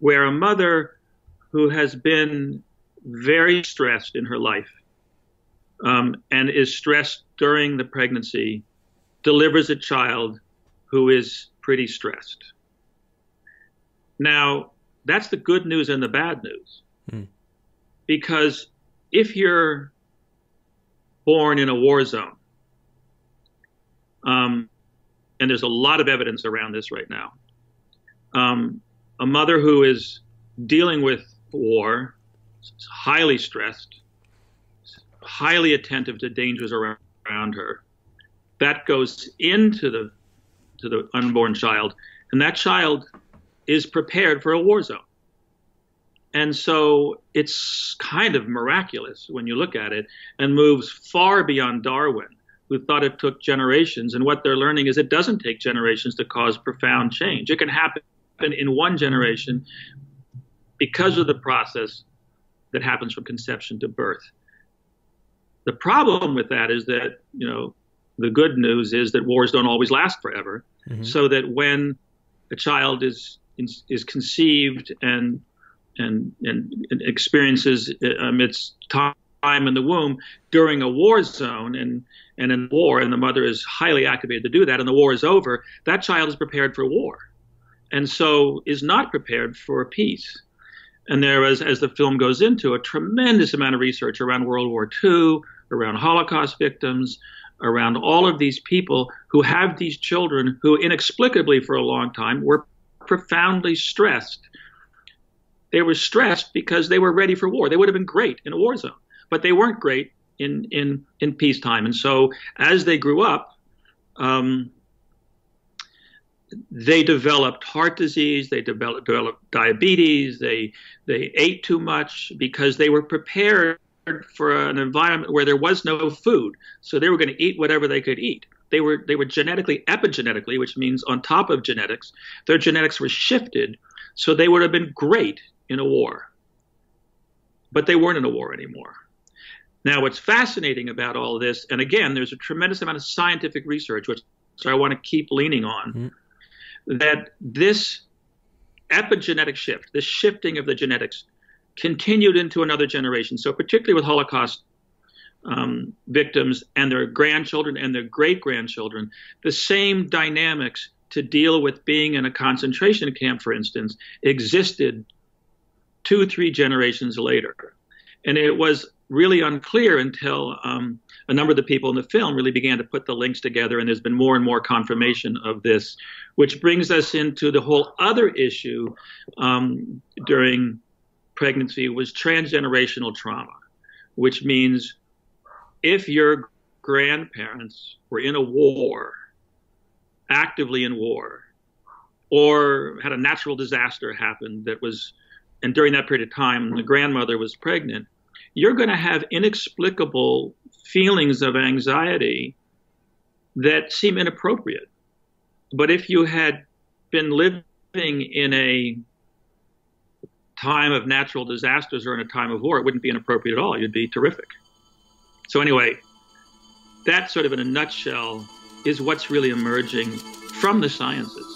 where a mother who has been very stressed in her life and is stressed during the pregnancy delivers a child who is pretty stressed. Now, that's the good news and the bad news. Because if you're born in a war zone, and there's a lot of evidence around this right now, a mother who is dealing with war, is highly stressed, highly attentive to dangers around her, that goes into the unborn child, and that child is prepared for a war zone. And so it's kind of miraculous when you look at it, and moves far beyond Darwin, who thought it took generations. And what they're learning is it doesn't take generations to cause profound change. It can happen in one generation because of the process that happens from conception to birth. The problem with that is that, you know, the good news is that wars don't always last forever. So that when a child is conceived and experiences its time in the womb during a war zone and in war, and the mother is highly activated to do that, and the war is over, that child is prepared for war, and so is not prepared for peace. And there is, as the film goes into, a tremendous amount of research around World War II, around Holocaust victims, around all of these people who have these children who inexplicably for a long time were profoundly stressed. They were stressed because they were ready for war. They would have been great in a war zone, but they weren't great in peacetime. And so as they grew up, they developed heart disease, they developed diabetes, they ate too much because they were prepared for an environment where there was no food. So they were going to eat whatever they could eat. They were genetically, epigenetically, which means on top of genetics, their genetics were shifted, so they would have been great in a war. But they weren't in a war anymore. Now, what's fascinating about all this, and again, there's a tremendous amount of scientific research, which I want to keep leaning on, that this epigenetic shift, this shifting of the genetics, continued into another generation. So particularly with Holocaust victims and their grandchildren and their great-grandchildren, the same dynamics to deal with being in a concentration camp, for instance, existed 2-3 generations later. And it was really unclear until a number of the people in the film really began to put the links together, and there's been more and more confirmation of this, which brings us into the whole other issue during pregnancy, was transgenerational trauma, which means if your grandparents were in a war, actively in war, or had a natural disaster happen that was, and during that period of time the grandmother was pregnant, you're going to have inexplicable feelings of anxiety that seem inappropriate. But if you had been living in a time of natural disasters or in a time of war, it wouldn't be inappropriate at all. You'd be terrific. So anyway, that sort of in a nutshell is what's really emerging from the sciences.